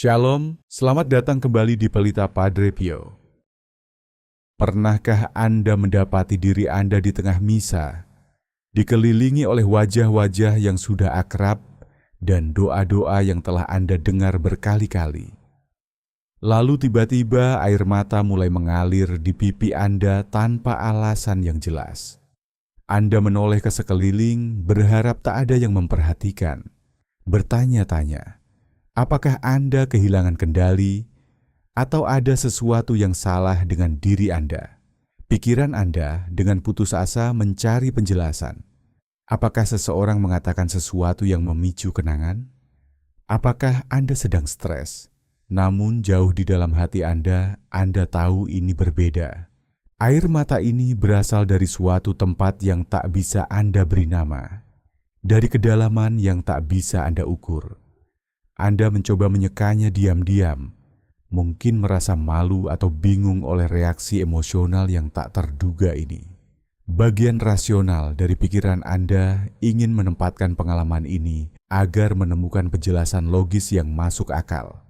Shalom, selamat datang kembali di Pelita Padre Pio. Pernahkah Anda mendapati diri Anda di tengah misa, dikelilingi oleh wajah-wajah yang sudah akrab dan doa-doa yang telah Anda dengar berkali-kali? Lalu tiba-tiba air mata mulai mengalir di pipi Anda tanpa alasan yang jelas. Anda menoleh ke sekeliling, berharap tak ada yang memperhatikan, bertanya-tanya, apakah Anda kehilangan kendali atau ada sesuatu yang salah dengan diri Anda? Pikiran Anda dengan putus asa mencari penjelasan. Apakah seseorang mengatakan sesuatu yang memicu kenangan? Apakah Anda sedang stres? Namun jauh di dalam hati Anda tahu ini berbeda. Air mata ini berasal dari suatu tempat yang tak bisa Anda beri nama, dari kedalaman yang tak bisa Anda ukur. Anda mencoba menyekanya diam-diam, mungkin merasa malu atau bingung oleh reaksi emosional yang tak terduga ini. Bagian rasional dari pikiran Anda ingin menempatkan pengalaman ini agar menemukan penjelasan logis yang masuk akal.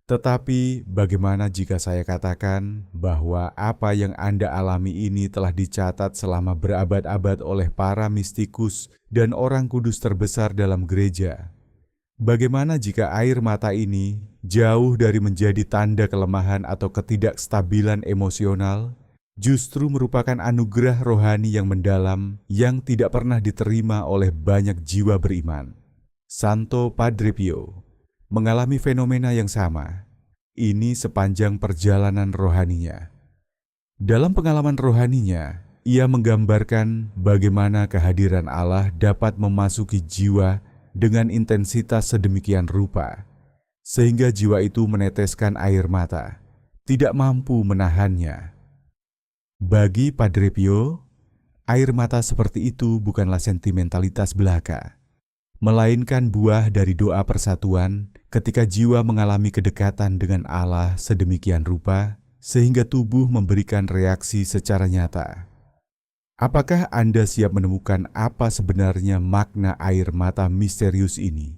Tetapi bagaimana jika saya katakan bahwa apa yang Anda alami ini telah dicatat selama berabad-abad oleh para mistikus dan orang kudus terbesar dalam gereja? Bagaimana jika air mata ini jauh dari menjadi tanda kelemahan atau ketidakstabilan emosional, justru merupakan anugerah rohani yang mendalam yang tidak pernah diterima oleh banyak jiwa beriman? Santo Padre Pio mengalami fenomena yang sama. Ini sepanjang perjalanan rohaninya. Dalam pengalaman rohaninya, ia menggambarkan bagaimana kehadiran Allah dapat memasuki jiwa dengan intensitas sedemikian rupa, sehingga jiwa itu meneteskan air mata, tidak mampu menahannya. Bagi Padre Pio, air mata seperti itu bukanlah sentimentalitas belaka, melainkan buah dari doa persatuan ketika jiwa mengalami kedekatan dengan Allah sedemikian rupa sehingga tubuh memberikan reaksi secara nyata. Apakah Anda siap menemukan apa sebenarnya makna air mata misterius ini?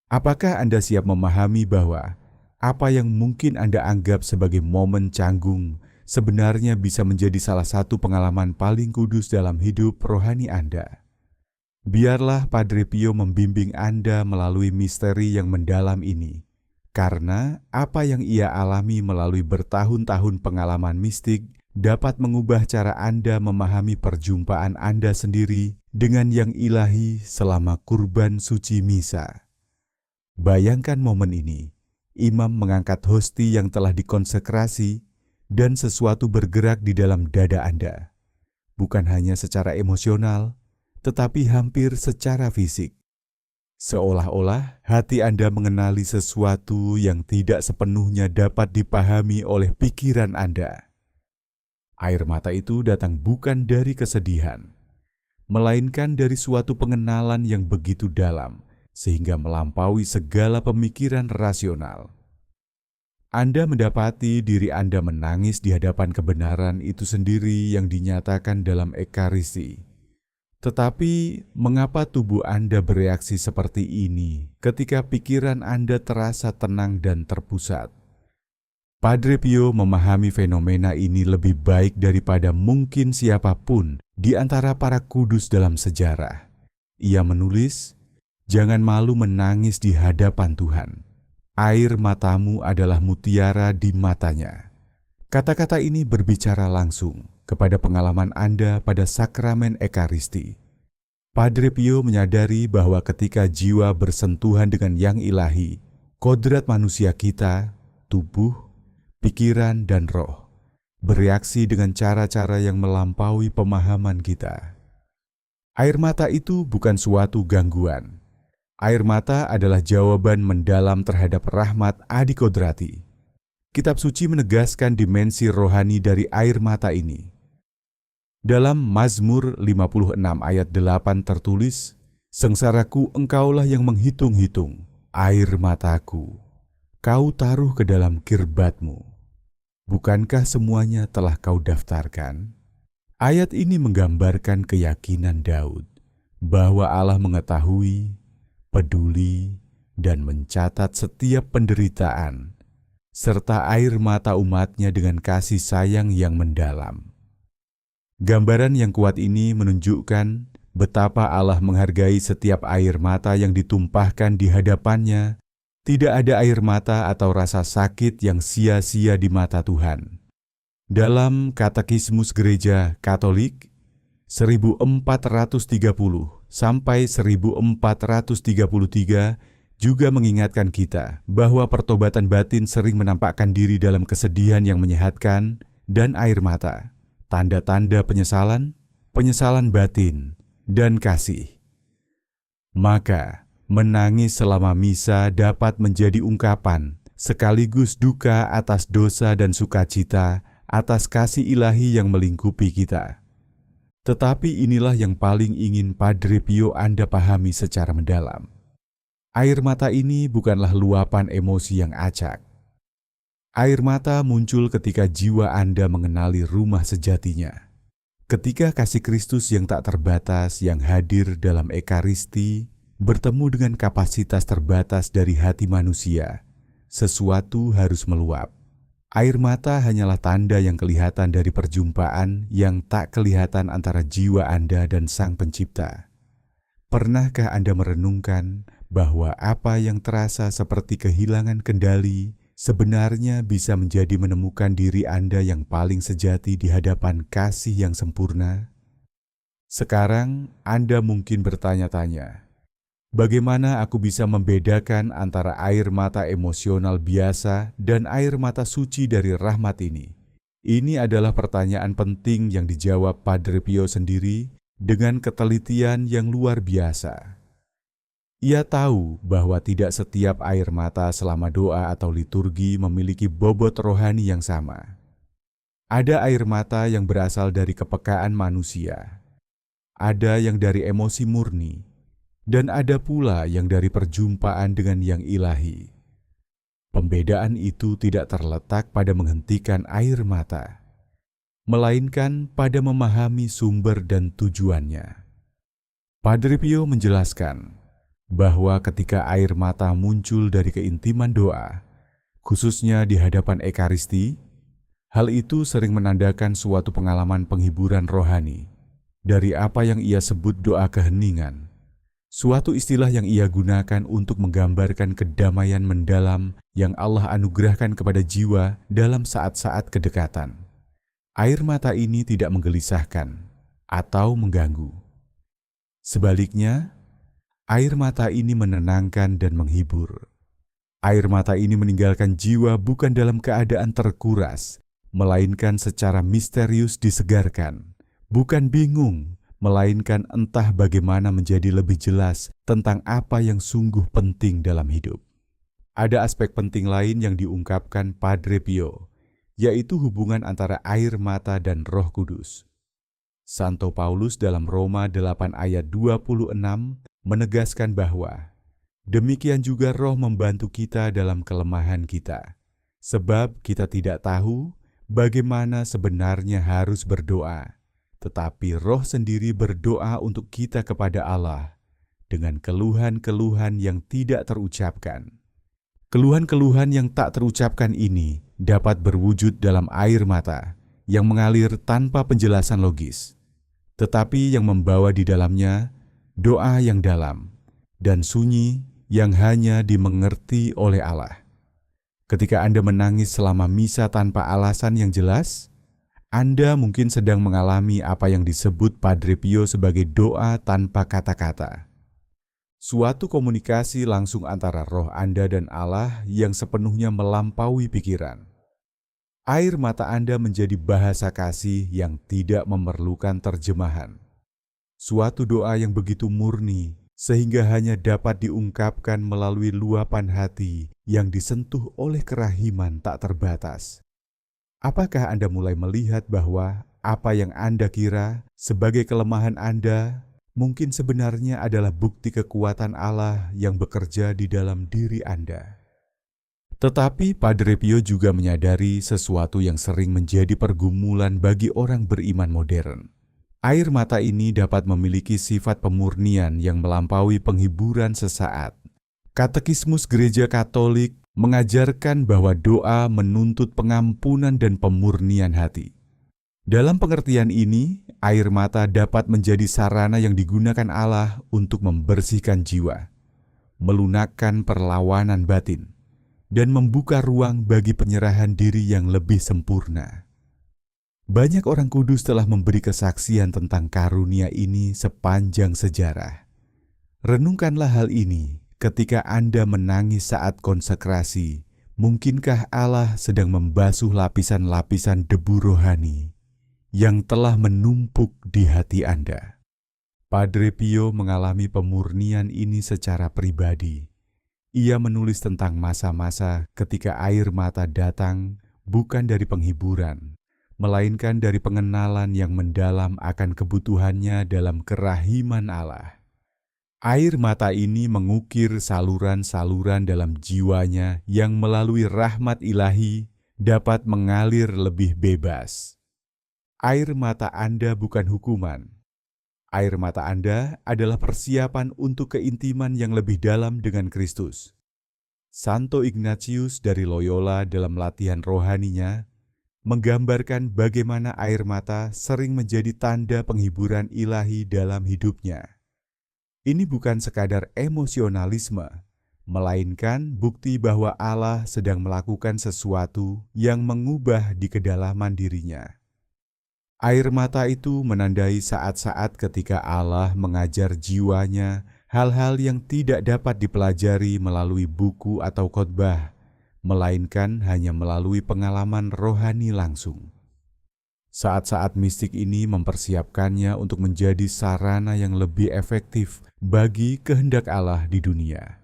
Apakah Anda siap memahami bahwa apa yang mungkin Anda anggap sebagai momen canggung sebenarnya bisa menjadi salah satu pengalaman paling kudus dalam hidup rohani Anda? Biarlah Padre Pio membimbing Anda melalui misteri yang mendalam ini, karena apa yang ia alami melalui bertahun-tahun pengalaman mistik dapat mengubah cara Anda memahami perjumpaan Anda sendiri dengan yang ilahi selama kurban suci misa. Bayangkan momen ini, imam mengangkat hosti yang telah dikonsekrasi dan sesuatu bergerak di dalam dada Anda, bukan hanya secara emosional, tetapi hampir secara fisik. Seolah-olah hati Anda mengenali sesuatu yang tidak sepenuhnya dapat dipahami oleh pikiran Anda. Air mata itu datang bukan dari kesedihan, melainkan dari suatu pengenalan yang begitu dalam, sehingga melampaui segala pemikiran rasional. Anda mendapati diri Anda menangis di hadapan kebenaran itu sendiri yang dinyatakan dalam Ekaristi. Tetapi mengapa tubuh Anda bereaksi seperti ini ketika pikiran Anda terasa tenang dan terpusat? Padre Pio memahami fenomena ini lebih baik daripada mungkin siapapun di antara para kudus dalam sejarah. Ia menulis, "Jangan malu menangis di hadapan Tuhan. Air matamu adalah mutiara di matanya." Kata-kata ini berbicara langsung kepada pengalaman Anda pada sakramen Ekaristi. Padre Pio menyadari bahwa ketika jiwa bersentuhan dengan yang ilahi, kodrat manusia kita, tubuh, pikiran, dan roh, bereaksi dengan cara-cara yang melampaui pemahaman kita. Air mata itu bukan suatu gangguan. Air mata adalah jawaban mendalam terhadap rahmat adikodrati. Kitab suci menegaskan dimensi rohani dari air mata ini. Dalam Mazmur 56 ayat 8 tertulis, "Sengsaraku engkaulah yang menghitung-hitung, air mataku, kau taruh ke dalam kirbatmu. Bukankah semuanya telah kau daftarkan?" Ayat ini menggambarkan keyakinan Daud bahwa Allah mengetahui, peduli, dan mencatat setiap penderitaan, serta air mata umatnya dengan kasih sayang yang mendalam. Gambaran yang kuat ini menunjukkan betapa Allah menghargai setiap air mata yang ditumpahkan di hadapannya. Tidak ada air mata atau rasa sakit yang sia-sia di mata Tuhan. Dalam Katekismus Gereja Katolik 1430 sampai 1433 juga mengingatkan kita bahwa pertobatan batin sering menampakkan diri dalam kesedihan yang menyehatkan dan air mata, tanda-tanda penyesalan, penyesalan batin, dan kasih. Maka, menangis selama misa dapat menjadi ungkapan sekaligus duka atas dosa dan sukacita atas kasih ilahi yang melingkupi kita. Tetapi inilah yang paling ingin Padre Pio Anda pahami secara mendalam. Air mata ini bukanlah luapan emosi yang acak. Air mata muncul ketika jiwa Anda mengenali rumah sejatinya. Ketika kasih Kristus yang tak terbatas yang hadir dalam Ekaristi bertemu dengan kapasitas terbatas dari hati manusia, sesuatu harus meluap. Air mata hanyalah tanda yang kelihatan dari perjumpaan yang tak kelihatan antara jiwa Anda dan Sang Pencipta. Pernahkah Anda merenungkan bahwa apa yang terasa seperti kehilangan kendali sebenarnya bisa menjadi menemukan diri Anda yang paling sejati di hadapan kasih yang sempurna? Sekarang Anda mungkin bertanya-tanya, bagaimana aku bisa membedakan antara air mata emosional biasa dan air mata suci dari rahmat ini? Ini adalah pertanyaan penting yang dijawab Padre Pio sendiri dengan ketelitian yang luar biasa. Ia tahu bahwa tidak setiap air mata selama doa atau liturgi memiliki bobot rohani yang sama. Ada air mata yang berasal dari kepekaan manusia, ada yang dari emosi murni, dan ada pula yang dari perjumpaan dengan yang ilahi. Pembedaan itu tidak terletak pada menghentikan air mata, melainkan pada memahami sumber dan tujuannya. Padre Pio menjelaskan bahwa ketika air mata muncul dari keintiman doa, khususnya di hadapan Ekaristi, hal itu sering menandakan suatu pengalaman penghiburan rohani dari apa yang ia sebut doa keheningan, suatu istilah yang ia gunakan untuk menggambarkan kedamaian mendalam yang Allah anugerahkan kepada jiwa dalam saat-saat kedekatan. Air mata ini tidak menggelisahkan atau mengganggu. Sebaliknya, air mata ini menenangkan dan menghibur. Air mata ini meninggalkan jiwa bukan dalam keadaan terkuras, melainkan secara misterius disegarkan. Bukan bingung, melainkan entah bagaimana menjadi lebih jelas tentang apa yang sungguh penting dalam hidup. Ada aspek penting lain yang diungkapkan Padre Pio, yaitu hubungan antara air mata dan Roh Kudus. Santo Paulus dalam Roma 8 ayat 26 menegaskan bahwa demikian juga Roh membantu kita dalam kelemahan kita, sebab kita tidak tahu bagaimana sebenarnya harus berdoa, tetapi Roh sendiri berdoa untuk kita kepada Allah dengan keluhan-keluhan yang tidak terucapkan. Keluhan-keluhan yang tak terucapkan ini dapat berwujud dalam air mata yang mengalir tanpa penjelasan logis, tetapi yang membawa di dalamnya doa yang dalam dan sunyi yang hanya dimengerti oleh Allah. Ketika Anda menangis selama misa tanpa alasan yang jelas, Anda mungkin sedang mengalami apa yang disebut Padre Pio sebagai doa tanpa kata-kata. Suatu komunikasi langsung antara roh Anda dan Allah yang sepenuhnya melampaui pikiran. Air mata Anda menjadi bahasa kasih yang tidak memerlukan terjemahan. Suatu doa yang begitu murni sehingga hanya dapat diungkapkan melalui luapan hati yang disentuh oleh kerahiman tak terbatas. Apakah Anda mulai melihat bahwa apa yang Anda kira sebagai kelemahan Anda mungkin sebenarnya adalah bukti kekuatan Allah yang bekerja di dalam diri Anda? Tetapi Padre Pio juga menyadari sesuatu yang sering menjadi pergumulan bagi orang beriman modern. Air mata ini dapat memiliki sifat pemurnian yang melampaui penghiburan sesaat. Katekismus Gereja Katolik mengajarkan bahwa doa menuntut pengampunan dan pemurnian hati. Dalam pengertian ini, air mata dapat menjadi sarana yang digunakan Allah untuk membersihkan jiwa, melunakkan perlawanan batin, dan membuka ruang bagi penyerahan diri yang lebih sempurna. Banyak orang kudus telah memberi kesaksian tentang karunia ini sepanjang sejarah. Renungkanlah hal ini ketika Anda menangis saat konsekrasi. Mungkinkah Allah sedang membasuh lapisan-lapisan debu rohani yang telah menumpuk di hati Anda? Padre Pio mengalami pemurnian ini secara pribadi. Ia menulis tentang masa-masa ketika air mata datang bukan dari penghiburan, melainkan dari pengenalan yang mendalam akan kebutuhannya dalam kerahiman Allah. Air mata ini mengukir saluran-saluran dalam jiwanya yang melalui rahmat ilahi dapat mengalir lebih bebas. Air mata Anda bukan hukuman. Air mata Anda adalah persiapan untuk keintiman yang lebih dalam dengan Kristus. Santo Ignatius dari Loyola dalam latihan rohaninya menggambarkan bagaimana air mata sering menjadi tanda penghiburan ilahi dalam hidupnya. Ini bukan sekadar emosionalisme, melainkan bukti bahwa Allah sedang melakukan sesuatu yang mengubah di kedalaman dirinya. Air mata itu menandai saat-saat ketika Allah mengajar jiwanya hal-hal yang tidak dapat dipelajari melalui buku atau khotbah, melainkan hanya melalui pengalaman rohani langsung. Saat-saat mistik ini mempersiapkannya untuk menjadi sarana yang lebih efektif bagi kehendak Allah di dunia.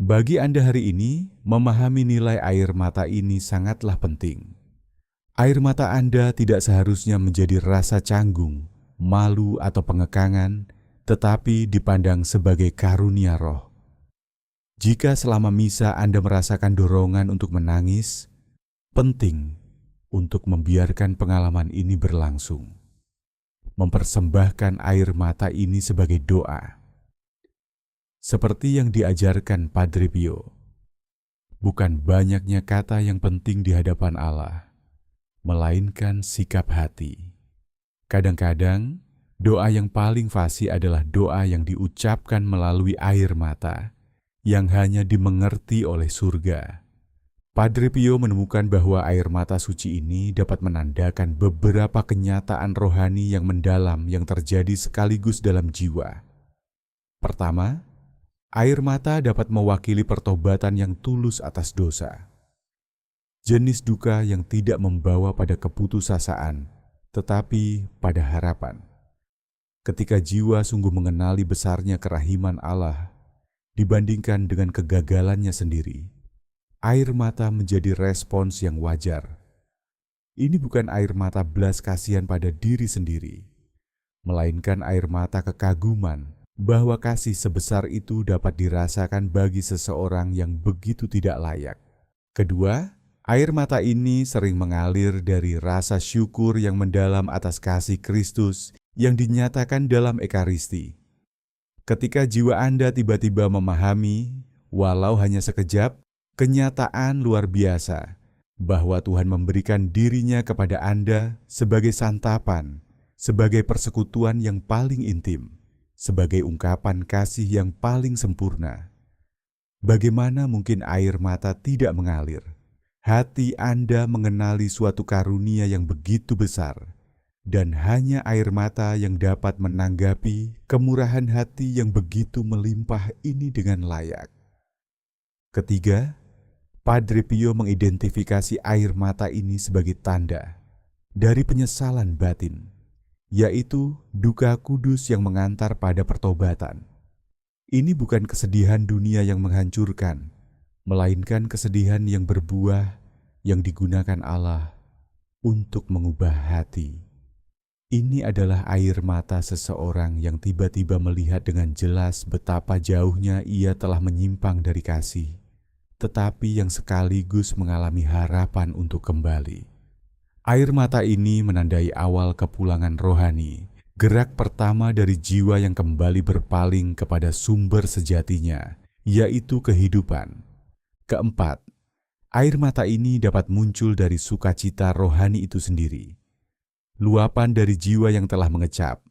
Bagi Anda hari ini, memahami nilai air mata ini sangatlah penting. Air mata Anda tidak seharusnya menjadi rasa canggung, malu atau pengekangan, tetapi dipandang sebagai karunia roh. Jika selama misa Anda merasakan dorongan untuk menangis, penting untuk membiarkan pengalaman ini berlangsung. Mempersembahkan air mata ini sebagai doa. Seperti yang diajarkan Padre Pio, bukan banyaknya kata yang penting di hadapan Allah, melainkan sikap hati. Kadang-kadang, doa yang paling fasih adalah doa yang diucapkan melalui air mata, yang hanya dimengerti oleh surga. Padre Pio menemukan bahwa air mata suci ini dapat menandakan beberapa kenyataan rohani yang mendalam yang terjadi sekaligus dalam jiwa. Pertama, air mata dapat mewakili pertobatan yang tulus atas dosa. Jenis duka yang tidak membawa pada keputusasaan, tetapi pada harapan. Ketika jiwa sungguh mengenali besarnya kerahiman Allah dibandingkan dengan kegagalannya sendiri, air mata menjadi respons yang wajar. Ini bukan air mata belas kasihan pada diri sendiri, melainkan air mata kekaguman bahwa kasih sebesar itu dapat dirasakan bagi seseorang yang begitu tidak layak. Kedua, air mata ini sering mengalir dari rasa syukur yang mendalam atas kasih Kristus yang dinyatakan dalam Ekaristi. Ketika jiwa Anda tiba-tiba memahami, walau hanya sekejap, kenyataan luar biasa bahwa Tuhan memberikan dirinya kepada Anda sebagai santapan, sebagai persekutuan yang paling intim, sebagai ungkapan kasih yang paling sempurna. Bagaimana mungkin air mata tidak mengalir? Hati Anda mengenali suatu karunia yang begitu besar, dan hanya air mata yang dapat menanggapi kemurahan hati yang begitu melimpah ini dengan layak. Ketiga, Padre Pio mengidentifikasi air mata ini sebagai tanda dari penyesalan batin, yaitu duka kudus yang mengantar pada pertobatan. Ini bukan kesedihan dunia yang menghancurkan, melainkan kesedihan yang berbuah yang digunakan Allah untuk mengubah hati. Ini adalah air mata seseorang yang tiba-tiba melihat dengan jelas betapa jauhnya ia telah menyimpang dari kasih, tetapi yang sekaligus mengalami harapan untuk kembali. Air mata ini menandai awal kepulangan rohani, gerak pertama dari jiwa yang kembali berpaling kepada sumber sejatinya, yaitu kehidupan. Keempat, air mata ini dapat muncul dari sukacita rohani itu sendiri. Luapan dari jiwa yang telah mengecap,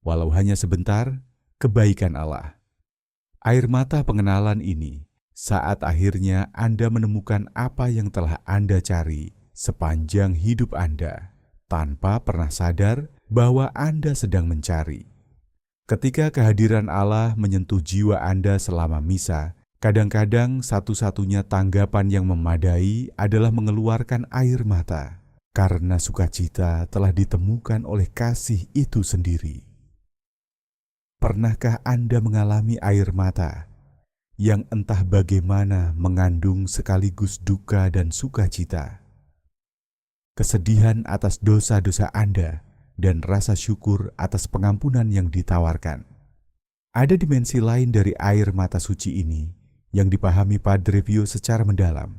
walau hanya sebentar, kebaikan Allah. Air mata pengenalan ini, saat akhirnya Anda menemukan apa yang telah Anda cari sepanjang hidup Anda, tanpa pernah sadar bahwa Anda sedang mencari. Ketika kehadiran Allah menyentuh jiwa Anda selama misa, kadang-kadang satu-satunya tanggapan yang memadai adalah mengeluarkan air mata, karena sukacita telah ditemukan oleh kasih itu sendiri. Pernahkah Anda mengalami air mata yang entah bagaimana mengandung sekaligus duka dan sukacita? Kesedihan atas dosa-dosa Anda dan rasa syukur atas pengampunan yang ditawarkan. Ada dimensi lain dari air mata suci ini yang dipahami Padre Pio secara mendalam.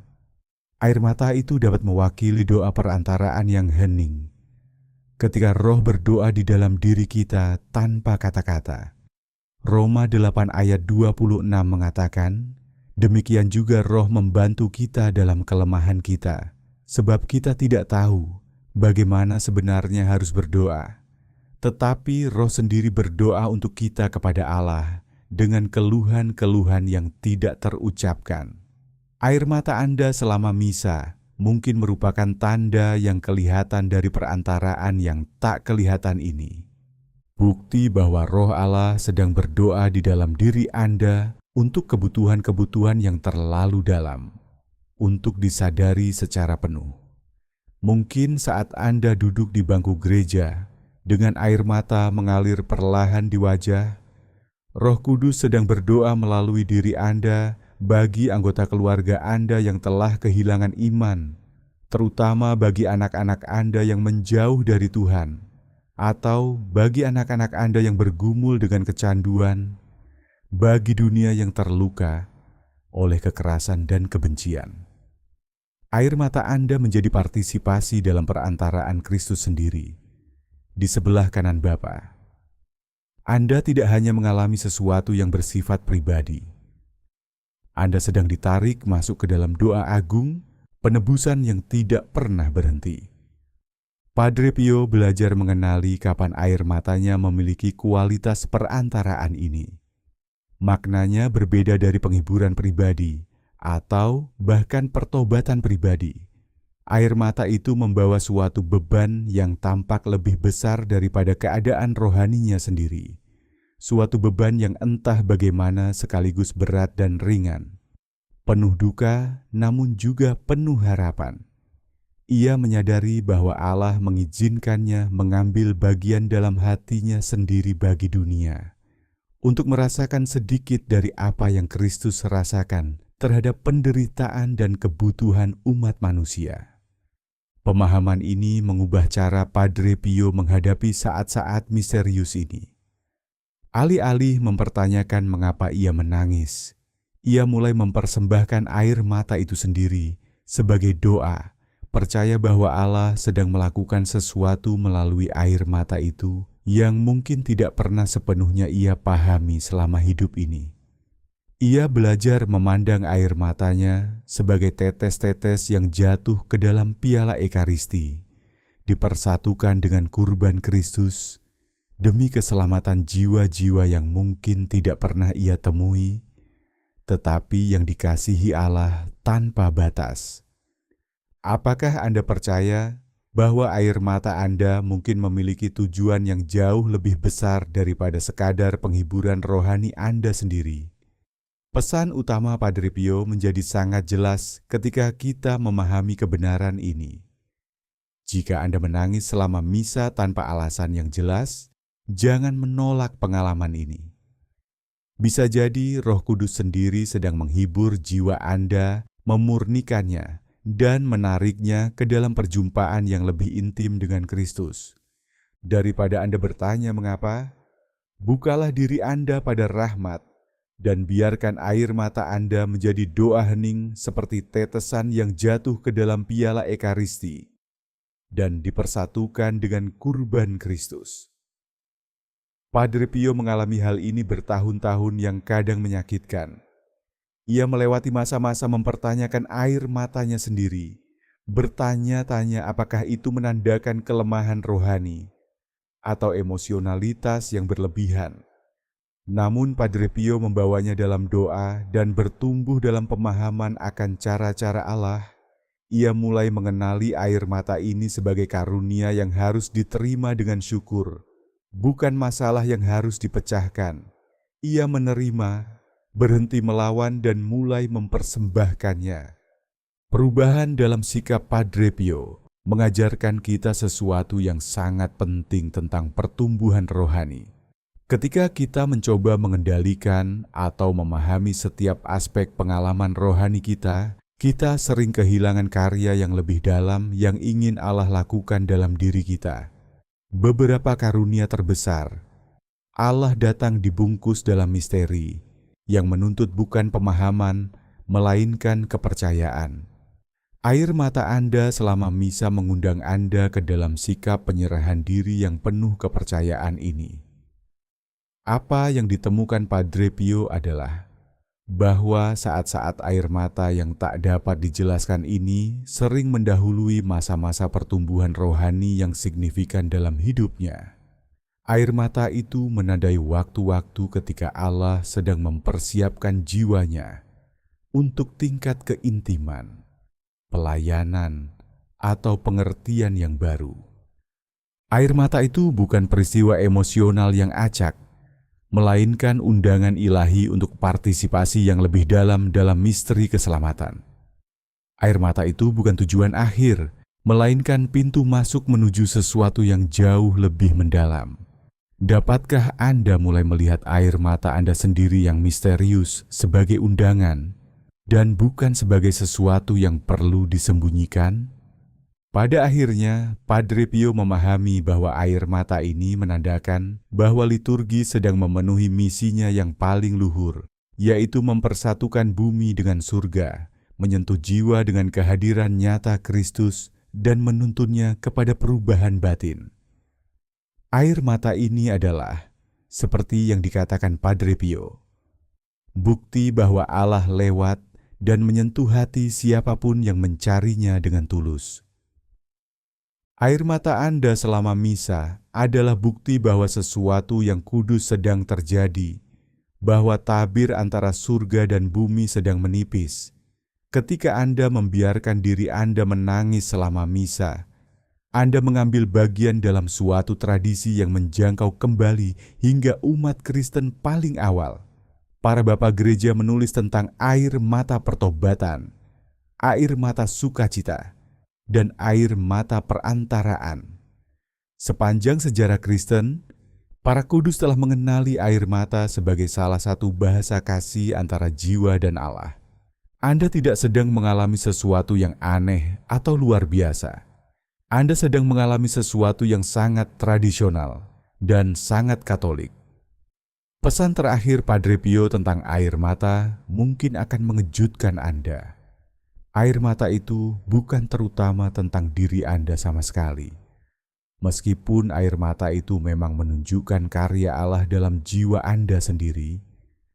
Air mata itu dapat mewakili doa perantaraan yang hening. Ketika roh berdoa di dalam diri kita tanpa kata-kata. Roma 8 ayat 26 mengatakan, demikian juga roh membantu kita dalam kelemahan kita, sebab kita tidak tahu bagaimana sebenarnya harus berdoa. Tetapi roh sendiri berdoa untuk kita kepada Allah dengan keluhan-keluhan yang tidak terucapkan. Air mata Anda selama misa mungkin merupakan tanda yang kelihatan dari perantaraan yang tak kelihatan ini. Bukti bahwa roh Allah sedang berdoa di dalam diri Anda untuk kebutuhan-kebutuhan yang terlalu dalam, untuk disadari secara penuh. Mungkin saat Anda duduk di bangku gereja, dengan air mata mengalir perlahan di wajah, Roh Kudus sedang berdoa melalui diri Anda bagi anggota keluarga Anda yang telah kehilangan iman, terutama bagi anak-anak Anda yang menjauh dari Tuhan, atau bagi anak-anak Anda yang bergumul dengan kecanduan, bagi dunia yang terluka oleh kekerasan dan kebencian. Air mata Anda menjadi partisipasi dalam perantaraan Kristus sendiri, di sebelah kanan Bapa. Anda tidak hanya mengalami sesuatu yang bersifat pribadi. Anda sedang ditarik masuk ke dalam doa agung, penebusan yang tidak pernah berhenti. Padre Pio belajar mengenali kapan air matanya memiliki kualitas perantaraan ini. Maknanya berbeda dari penghiburan pribadi atau bahkan pertobatan pribadi. Air mata itu membawa suatu beban yang tampak lebih besar daripada keadaan rohaninya sendiri. Suatu beban yang entah bagaimana sekaligus berat dan ringan. Penuh duka, namun juga penuh harapan. Ia menyadari bahwa Allah mengizinkannya mengambil bagian dalam hatinya sendiri bagi dunia, untuk merasakan sedikit dari apa yang Kristus rasakan terhadap penderitaan dan kebutuhan umat manusia. Pemahaman ini mengubah cara Padre Pio menghadapi saat-saat misterius ini. Alih-alih mempertanyakan mengapa ia menangis, ia mulai mempersembahkan air mata itu sendiri sebagai doa, percaya bahwa Allah sedang melakukan sesuatu melalui air mata itu yang mungkin tidak pernah sepenuhnya ia pahami selama hidup ini. Ia belajar memandang air matanya sebagai tetes-tetes yang jatuh ke dalam piala Ekaristi, dipersatukan dengan kurban Kristus, demi keselamatan jiwa-jiwa yang mungkin tidak pernah ia temui, tetapi yang dikasihi Allah tanpa batas. Apakah Anda percaya bahwa air mata Anda mungkin memiliki tujuan yang jauh lebih besar daripada sekadar penghiburan rohani Anda sendiri? Pesan utama Padre Pio menjadi sangat jelas ketika kita memahami kebenaran ini. Jika Anda menangis selama misa tanpa alasan yang jelas, jangan menolak pengalaman ini. Bisa jadi Roh Kudus sendiri sedang menghibur jiwa Anda, memurnikannya, dan menariknya ke dalam perjumpaan yang lebih intim dengan Kristus. Daripada Anda bertanya mengapa, bukalah diri Anda pada rahmat, dan biarkan air mata Anda menjadi doa hening seperti tetesan yang jatuh ke dalam piala Ekaristi, dan dipersatukan dengan kurban Kristus. Padre Pio mengalami hal ini bertahun-tahun yang kadang menyakitkan. Ia melewati masa-masa mempertanyakan air matanya sendiri, bertanya-tanya apakah itu menandakan kelemahan rohani atau emosionalitas yang berlebihan. Namun Padre Pio membawanya dalam doa dan bertumbuh dalam pemahaman akan cara-cara Allah. Ia mulai mengenali air mata ini sebagai karunia yang harus diterima dengan syukur, bukan masalah yang harus dipecahkan. Ia menerima, berhenti melawan dan mulai mempersembahkannya. Perubahan dalam sikap Padre Pio mengajarkan kita sesuatu yang sangat penting tentang pertumbuhan rohani. Ketika kita mencoba mengendalikan atau memahami setiap aspek pengalaman rohani kita sering kehilangan karya yang lebih dalam yang ingin Allah lakukan dalam diri kita. Beberapa karunia terbesar, Allah datang dibungkus dalam misteri yang menuntut bukan pemahaman, melainkan kepercayaan. Air mata Anda selama misa mengundang Anda ke dalam sikap penyerahan diri yang penuh kepercayaan ini. Apa yang ditemukan Padre Pio adalah bahwa saat-saat air mata yang tak dapat dijelaskan ini sering mendahului masa-masa pertumbuhan rohani yang signifikan dalam hidupnya. Air mata itu menandai waktu-waktu ketika Allah sedang mempersiapkan jiwanya untuk tingkat keintiman, pelayanan, atau pengertian yang baru. Air mata itu bukan peristiwa emosional yang acak, melainkan undangan ilahi untuk partisipasi yang lebih dalam misteri keselamatan. Air mata itu bukan tujuan akhir, melainkan pintu masuk menuju sesuatu yang jauh lebih mendalam. Dapatkah Anda mulai melihat air mata Anda sendiri yang misterius sebagai undangan dan bukan sebagai sesuatu yang perlu disembunyikan? Pada akhirnya, Padre Pio memahami bahwa air mata ini menandakan bahwa liturgi sedang memenuhi misinya yang paling luhur, yaitu mempersatukan bumi dengan surga, menyentuh jiwa dengan kehadiran nyata Kristus, dan menuntunnya kepada perubahan batin. Air mata ini adalah, seperti yang dikatakan Padre Pio, bukti bahwa Allah lewat dan menyentuh hati siapapun yang mencarinya dengan tulus. Air mata Anda selama misa adalah bukti bahwa sesuatu yang kudus sedang terjadi, bahwa tabir antara surga dan bumi sedang menipis. Ketika Anda membiarkan diri Anda menangis selama misa, Anda mengambil bagian dalam suatu tradisi yang menjangkau kembali hingga umat Kristen paling awal. Para bapak gereja menulis tentang air mata pertobatan, air mata sukacita, dan air mata perantaraan. Sepanjang sejarah Kristen, para kudus telah mengenali air mata sebagai salah satu bahasa kasih antara jiwa dan Allah. Anda tidak sedang mengalami sesuatu yang aneh atau luar biasa. Anda sedang mengalami sesuatu yang sangat tradisional dan sangat Katolik. Pesan terakhir Padre Pio tentang air mata mungkin akan mengejutkan Anda. Air mata itu bukan terutama tentang diri Anda sama sekali. Meskipun air mata itu memang menunjukkan karya Allah dalam jiwa Anda sendiri,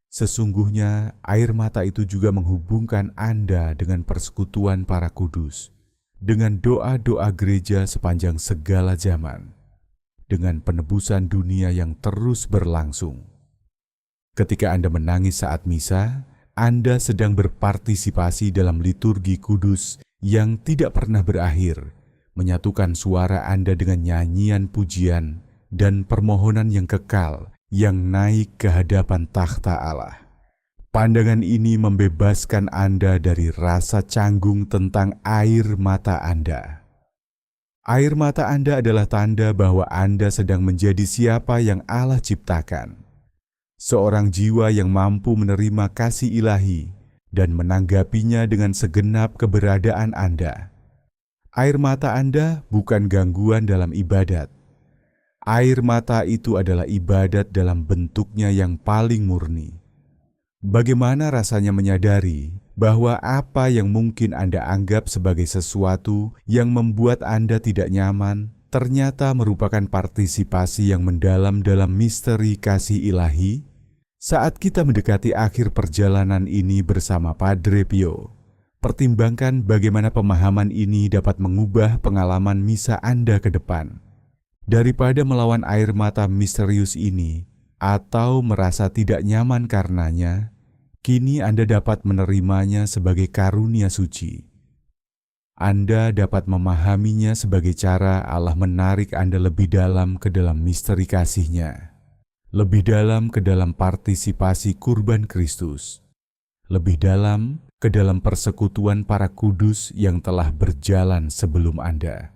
sesungguhnya air mata itu juga menghubungkan Anda dengan persekutuan para kudus, dengan doa-doa gereja sepanjang segala zaman, dengan penebusan dunia yang terus berlangsung. Ketika Anda menangis saat misa, Anda sedang berpartisipasi dalam liturgi kudus yang tidak pernah berakhir, menyatukan suara Anda dengan nyanyian pujian dan permohonan yang kekal yang naik ke hadapan takhta Allah. Pandangan ini membebaskan Anda dari rasa canggung tentang air mata Anda. Air mata Anda adalah tanda bahwa Anda sedang menjadi siapa yang Allah ciptakan. Seorang jiwa yang mampu menerima kasih ilahi dan menanggapinya dengan segenap keberadaan Anda. Air mata Anda bukan gangguan dalam ibadat. Air mata itu adalah ibadat dalam bentuknya yang paling murni. Bagaimana rasanya menyadari bahwa apa yang mungkin Anda anggap sebagai sesuatu yang membuat Anda tidak nyaman, ternyata merupakan partisipasi yang mendalam dalam misteri kasih ilahi? Saat kita mendekati akhir perjalanan ini bersama Padre Pio, pertimbangkan bagaimana pemahaman ini dapat mengubah pengalaman misa Anda ke depan. Daripada melawan air mata misterius ini atau merasa tidak nyaman karenanya, kini Anda dapat menerimanya sebagai karunia suci. Anda dapat memahaminya sebagai cara Allah menarik Anda lebih dalam ke dalam misteri kasih-Nya, lebih dalam ke dalam partisipasi kurban Kristus, lebih dalam ke dalam persekutuan para kudus yang telah berjalan sebelum Anda.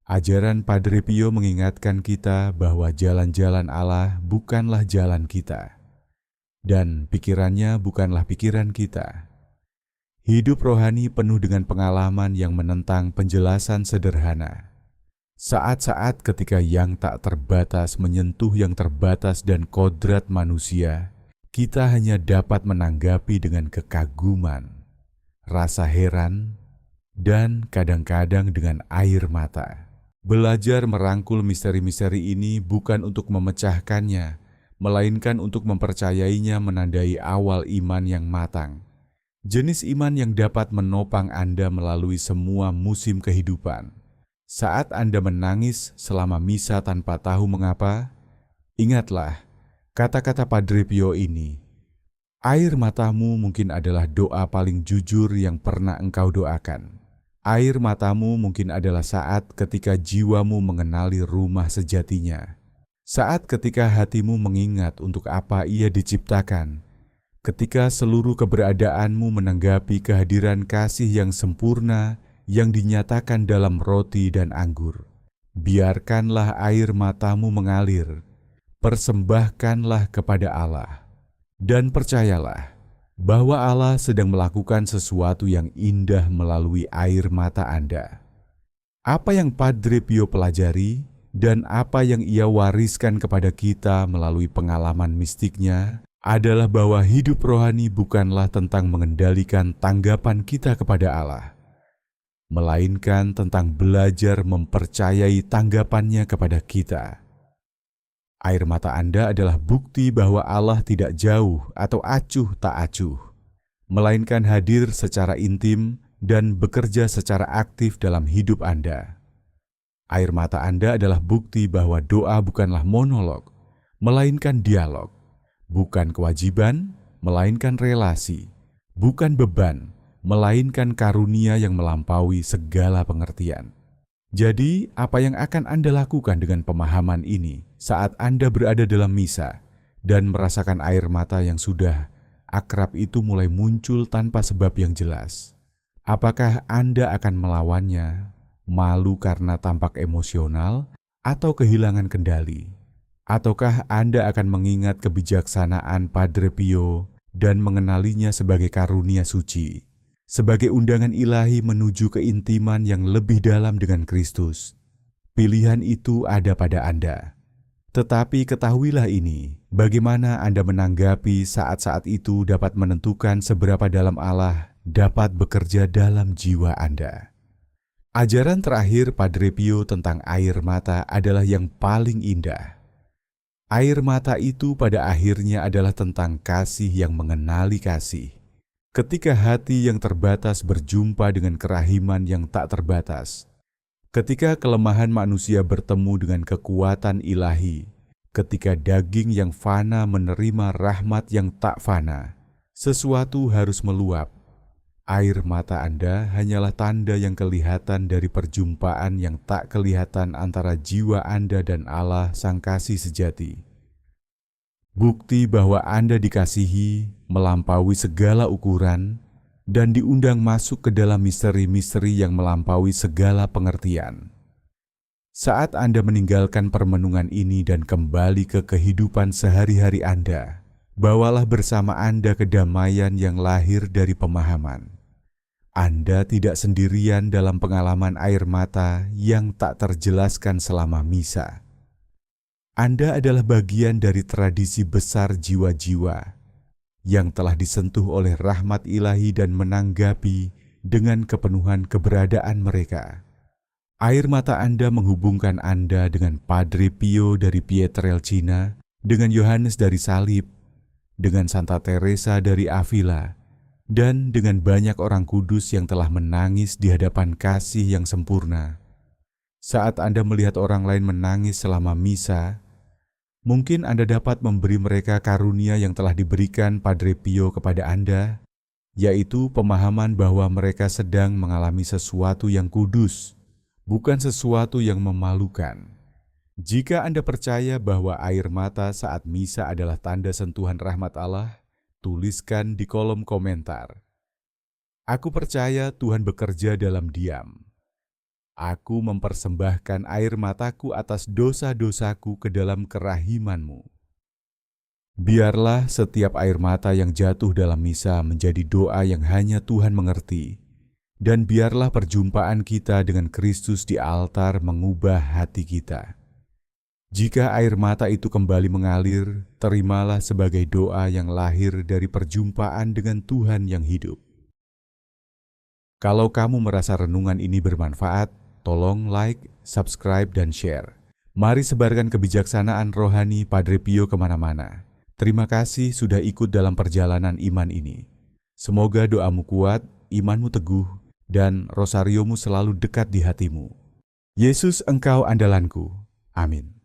Ajaran Padre Pio mengingatkan kita bahwa jalan-jalan Allah bukanlah jalan kita, dan pikirannya bukanlah pikiran kita. Hidup rohani penuh dengan pengalaman yang menentang penjelasan sederhana. Saat-saat ketika yang tak terbatas menyentuh yang terbatas dan kodrat manusia, kita hanya dapat menanggapi dengan kekaguman, rasa heran, dan kadang-kadang dengan air mata. Belajar merangkul misteri-misteri ini bukan untuk memecahkannya, melainkan untuk mempercayainya menandai awal iman yang matang. Jenis iman yang dapat menopang Anda melalui semua musim kehidupan. Saat Anda menangis selama misa tanpa tahu mengapa, ingatlah kata-kata Padre Pio ini. Air matamu mungkin adalah doa paling jujur yang pernah engkau doakan. Air matamu mungkin adalah saat ketika jiwamu mengenali rumah sejatinya. Saat ketika hatimu mengingat untuk apa ia diciptakan. Ketika seluruh keberadaanmu menanggapi kehadiran kasih yang sempurna yang dinyatakan dalam roti dan anggur. Biarkanlah air matamu mengalir, persembahkanlah kepada Allah. Dan percayalah bahwa Allah sedang melakukan sesuatu yang indah melalui air mata Anda. Apa yang Padre Pio pelajari dan apa yang ia wariskan kepada kita melalui pengalaman mistiknya adalah bahwa hidup rohani bukanlah tentang mengendalikan tanggapan kita kepada Allah, melainkan tentang belajar mempercayai tanggapannya kepada kita. Air mata Anda adalah bukti bahwa Allah tidak jauh atau acuh tak acuh, melainkan hadir secara intim dan bekerja secara aktif dalam hidup Anda. Air mata Anda adalah bukti bahwa doa bukanlah monolog, melainkan dialog. Bukan kewajiban, melainkan relasi. Bukan beban, melainkan karunia yang melampaui segala pengertian. Jadi, apa yang akan Anda lakukan dengan pemahaman ini saat Anda berada dalam misa dan merasakan air mata yang sudah akrab itu mulai muncul tanpa sebab yang jelas? Apakah Anda akan melawannya, malu karena tampak emosional, atau kehilangan kendali? Ataukah Anda akan mengingat kebijaksanaan Padre Pio dan mengenalinya sebagai karunia suci, sebagai undangan ilahi menuju keintiman yang lebih dalam dengan Kristus? Pilihan itu ada pada Anda. Tetapi ketahuilah ini, bagaimana Anda menanggapi saat-saat itu dapat menentukan seberapa dalam Allah dapat bekerja dalam jiwa Anda. Ajaran terakhir Padre Pio tentang air mata adalah yang paling indah. Air mata itu pada akhirnya adalah tentang kasih yang mengenali kasih. Ketika hati yang terbatas berjumpa dengan kerahiman yang tak terbatas, ketika kelemahan manusia bertemu dengan kekuatan ilahi, ketika daging yang fana menerima rahmat yang tak fana, sesuatu harus meluap. Air mata Anda hanyalah tanda yang kelihatan dari perjumpaan yang tak kelihatan antara jiwa Anda dan Allah Sang Kasih Sejati. Bukti bahwa Anda dikasihi melampaui segala ukuran dan diundang masuk ke dalam misteri-misteri yang melampaui segala pengertian. Saat Anda meninggalkan permenungan ini dan kembali ke kehidupan sehari-hari Anda, bawalah bersama Anda kedamaian yang lahir dari pemahaman. Anda tidak sendirian dalam pengalaman air mata yang tak terjelaskan selama misa. Anda adalah bagian dari tradisi besar jiwa-jiwa yang telah disentuh oleh rahmat ilahi dan menanggapi dengan kepenuhan keberadaan mereka. Air mata Anda menghubungkan Anda dengan Padre Pio dari Pietrelcina, dengan Yohanes dari Salib, dengan Santa Teresa dari Avila, dan dengan banyak orang kudus yang telah menangis di hadapan kasih yang sempurna. Saat Anda melihat orang lain menangis selama misa, mungkin Anda dapat memberi mereka karunia yang telah diberikan Padre Pio kepada Anda, yaitu pemahaman bahwa mereka sedang mengalami sesuatu yang kudus, bukan sesuatu yang memalukan. Jika Anda percaya bahwa air mata saat misa adalah tanda sentuhan rahmat Allah, tuliskan di kolom komentar. Aku percaya Tuhan bekerja dalam diam. Aku mempersembahkan air mataku atas dosa-dosaku ke dalam kerahiman-Mu. Biarlah setiap air mata yang jatuh dalam misa menjadi doa yang hanya Tuhan mengerti, dan biarlah perjumpaan kita dengan Kristus di altar mengubah hati kita. Jika air mata itu kembali mengalir, terimalah sebagai doa yang lahir dari perjumpaan dengan Tuhan yang hidup. Kalau kamu merasa renungan ini bermanfaat, tolong like, subscribe, dan share. Mari sebarkan kebijaksanaan rohani Padre Pio kemana-mana. Terima kasih sudah ikut dalam perjalanan iman ini. Semoga doamu kuat, imanmu teguh, dan rosariomu selalu dekat di hatimu. Yesus, Engkau andalanku. Amin.